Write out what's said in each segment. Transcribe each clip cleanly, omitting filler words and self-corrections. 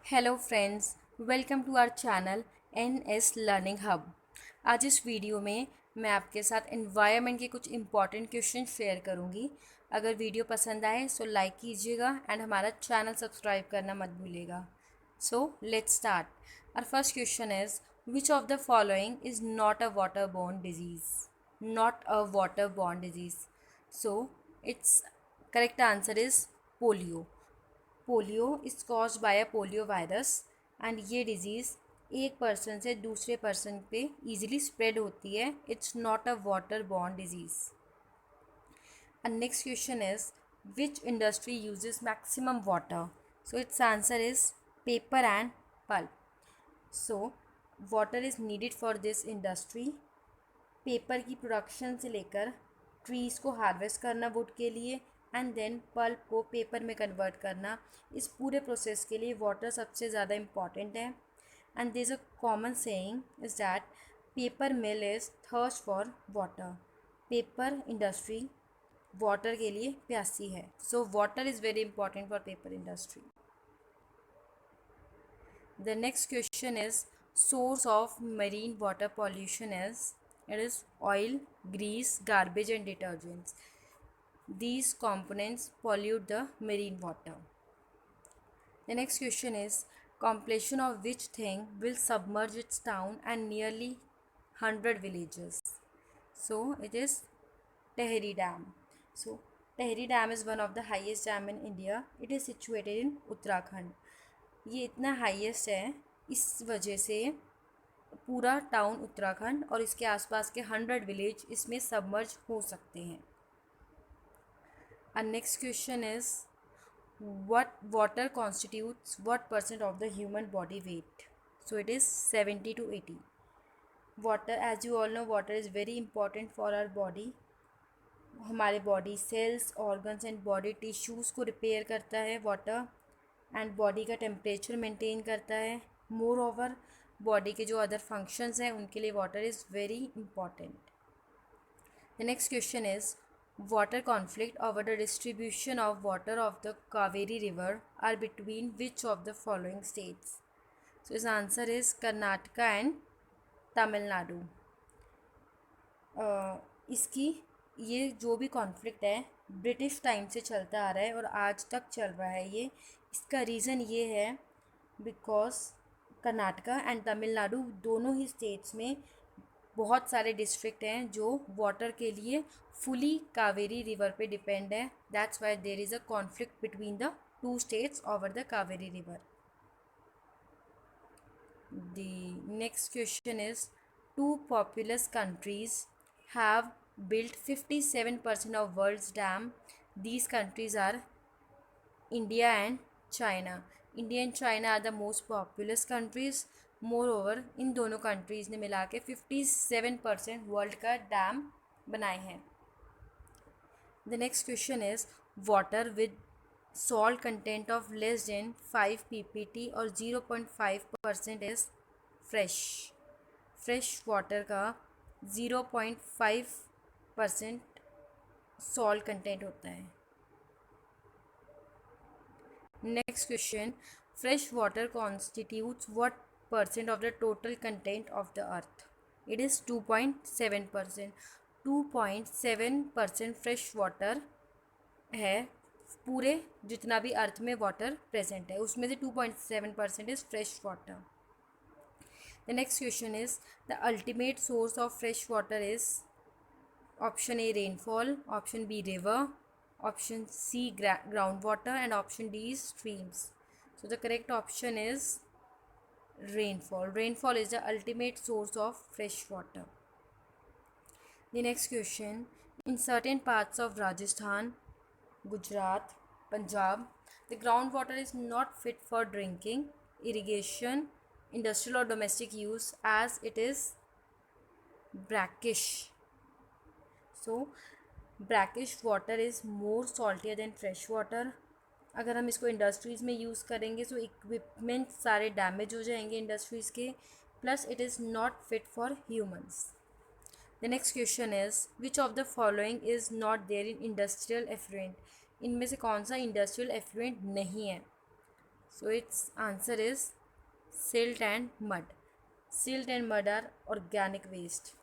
Hello friends, welcome to our channel S learning hub. आज इस video में मैं आपके साथ एनवायरनमेंट के कुछ इंपॉर्टेंट क्वेश्चन शेयर करूंगी। अगर वीडियो पसंद आए सो लाइक कीजिएगा एंड हमारा चैनल सब्सक्राइब करना मत भूलिएगा। So let's start. Our first question is which of the following is not a water borne disease? Not a water borne disease, so it's correct answer is polio. Polio is caused by a polio virus and ये disease एक person से दूसरे person पे easily spread होती है। It's not a water borne disease. And next question is which industry uses maximum water? So it's answer is paper and pulp. So water is needed for this industry. Paper की production से लेकर trees को harvest करना would के लिए and then pulp को paper में convert करना, इस पूरे प्रोसेस के लिए वाटर सबसे ज़्यादा इम्पॉर्टेंट है। And there is a common saying is that paper mill is thirst for water. Paper industry water के लिए प्यासी है। So water is very important for paper industry. The next question is source of marine water pollution is it is oil, grease, garbage and detergents. These components pollute the marine water. The next question is completion of which thing will submerge its town and nearly 100 villages. So it is Tehri Dam. So Tehri Dam is one of the highest dam in India. It is situated in Uttarakhand. ये इतना highest है, इस वजह से पूरा town Uttarakhand और इसके आसपास के 100 विलेज इसमें सबमर्ज हो सकते हैं। और next question is what water constitutes what percent of the human body weight? So it is 70 to 80। Water, as you all know, water is very important for our body. हमारे body cells, organs and body tissues को repair करता है water, and body का temperature maintain करता है। More over body के जो other functions हैं उनके लिए water is very important. The next question is water conflict over the distribution of water of the Cauvery river are between which of the following states? So इस answer is Karnataka and Tamil Nadu. इसकी ये जो भी conflict है British time से चलता आ रहा है और आज तक चल रहा है। ये इसका रीज़न ये है बिकॉज कर्नाटका एंड तमिलनाडु दोनों ही स्टेट्स में बहुत सारे डिस्ट्रिक्ट हैं जो वाटर के लिए फुली कावेरी रिवर पे डिपेंड है। That's why there is a conflict between the two states over the Cauvery river. The next question is two populous countries have built 57% of world's dam. These countries are India and China. India and China are the most populous countries. Moreover, इन दोनों countries ने मिला के 57% world का dam बनाए हैं। The next question is water with salt content of less than 5 ppt और 0.5% is fresh. Fresh water का 0.5% salt content होता है। Next question fresh water constitutes what percent of the total content of the earth? It is 2.7%। 2.7% fresh water है पूरे जितना भी अर्थ में water present है, उसमें से 2.7% is fresh water. The next question is the ultimate source of fresh water is option A rainfall, option B river, option C ground water and option D is streams. So the correct option is rainfall. Rainfall is the ultimate source of fresh water. The next question, in certain parts of Rajasthan, Gujarat, Punjab, the groundwater is not fit for drinking, irrigation, industrial or domestic use as it is brackish. So brackish water is more saltier than fresh water. अगर हम इसको industries में use करेंगे तो equipment सारे damage हो जाएंगे industries के, plus it is not fit for humans. The next question is which of the following is not there in industrial effluent? इनमें से कौन सा इंडस्ट्रियल एफ्लुएंट नहीं है? So its answer is silt and mud. Silt and mud are organic waste.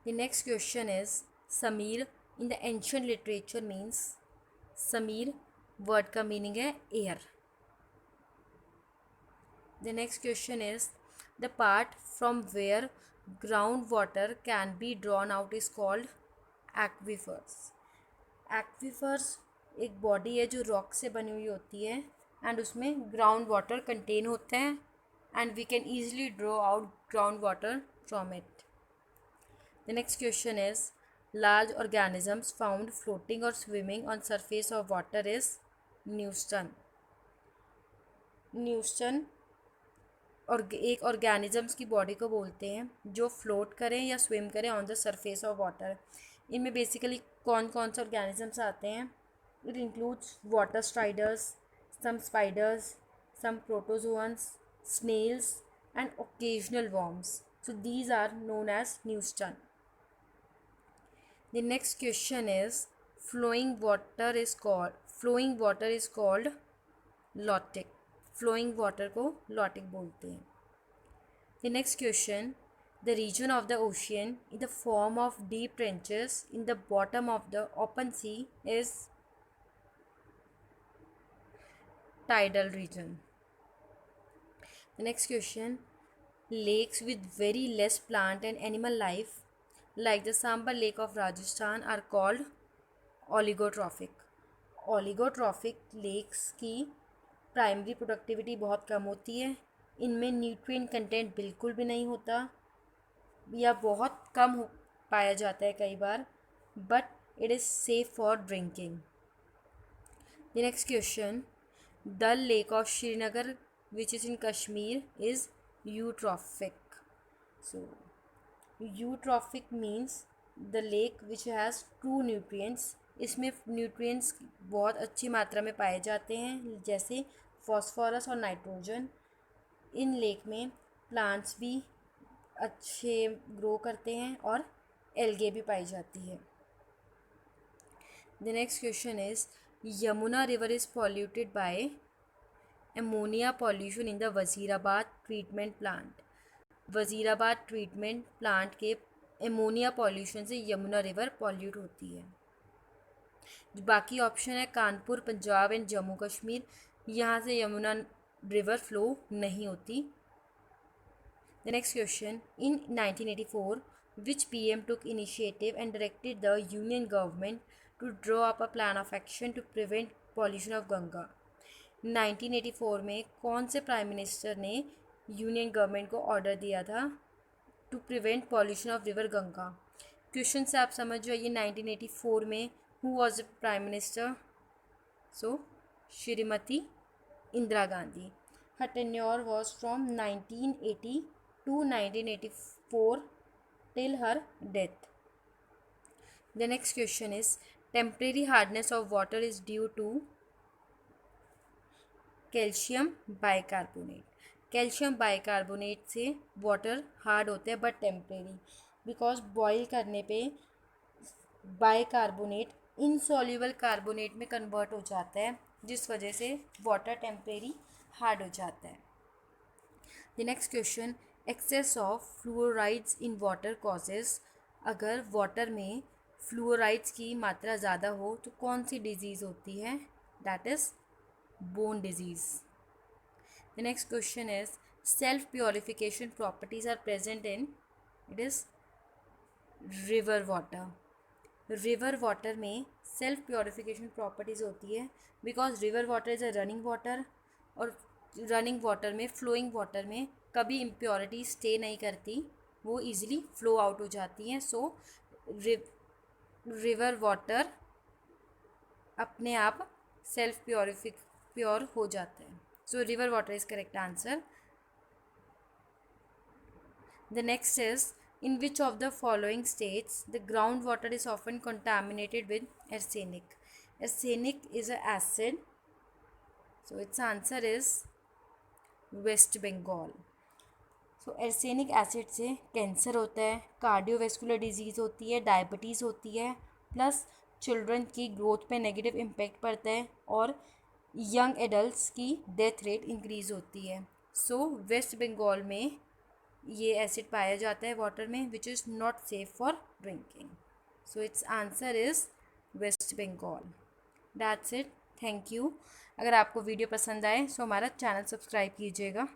The next question is Samir in the ancient literature means Samir word का meaning है air. The next question is the part from where groundwater can be drawn out is called aquifers. Aquifers एक body है जो rock से बनी हुई होती है एंड उसमें ग्राउंड वाटर कंटेन होते हैं and we can easily draw out ground water from it. The next question is large organisms found floating or swimming on surface of water is Newton. Newton और एक organisms की body को बोलते हैं जो float करें या स्विम करें on the surface of water. इनमें बेसिकली कौन कौन से ऑर्गेनिजम्स आते हैं? It includes water striders, some spiders, some protozoans, snails and occasional worms. So these are known as Newton. The next question is flowing water is called lotic. Flowing water को lotic बोलते हैं. The next question, the region of the ocean in the form of deep trenches in the bottom of the open sea is tidal region. The next question, lakes with very less plant and animal life like the Sambar Lake of Rajasthan are called oligotrophic. Oligotrophic lakes की primary productivity बहुत कम होती है. इनमें nutrient content बिल्कुल भी नहीं होता या बहुत कम पाया जाता है कई बार, but it is safe for drinking. The next question, Dal lake of Srinagar which is in Kashmir is eutrophic. So eutrophic means the lake which has true nutrients. इसमें न्यूट्रिएंट्स बहुत अच्छी मात्रा में पाए जाते हैं जैसे फॉस्फोरस और नाइट्रोजन. इन लेक में प्लांट्स भी अच्छे ग्रो करते हैं और एल्गे भी पाई जाती है. The next question is Yamuna river is polluted bye ammonia pollution in the Wazirabad treatment plant. Wazirabad treatment plant के एमोनिया पॉल्यूशन से यमुना रिवर पॉल्यूट होती है. बाकी ऑप्शन है कानपुर, पंजाब एंड जम्मू कश्मीर. यहाँ से यमुना रिवर फ्लो नहीं होती. The next question, in 1984 which PM took initiative and directed the union government to draw up a plan of action to prevent pollution of Ganga. 1984 में कौन से प्राइम मिनिस्टर ने union government को order दिया था to prevent pollution of river Ganga? Question से आप समझ जाइए 1984 में who was the prime minister? So Shrimati Indira Gandhi. Her tenure was from 1980 to 1984 till her death. The next question is temporary hardness of water is due to calcium bicarbonate. Calcium bicarbonate से water hard होते हैं but temporary, because boil करने पे bicarbonate insoluble carbonate में convert हो जाता है जिस वजह से वाटर टेम्परेरी हार्ड हो जाता है. The next question, excess of fluorides in water causes. अगर वाटर में फ्लोराइड्स की मात्रा ज़्यादा हो तो कौन सी डिजीज़ होती है? That is bone disease. The next question is self purification properties are present in it is river water. river water में self purification properties होती है because river water is a running water और running water में flowing water में कभी impurity stay नहीं करती, वो easily flow out हो जाती हैं. so river water अपने आप self प्योर हो जाते हैं. So river water is correct answer. The next is in which of the following states the ground water is often contaminated with arsenic. Arsenic is a acid. So it's answer is west Bengal. So arsenic acid से cancer होता है, cardiovascular disease होती है, diabetes होती है, plus children की growth पे negative impact पड़ता है और यंग एडल्ट्स की डेथ रेट इंक्रीज़ होती है। सो वेस्ट बंगाल में ये एसिड पाया जाता है वाटर में which is not safe for drinking. So it's answer is West Bengal. That's it, thank you. अगर आपको वीडियो पसंद आए तो हमारा चैनल सब्सक्राइब कीजिएगा।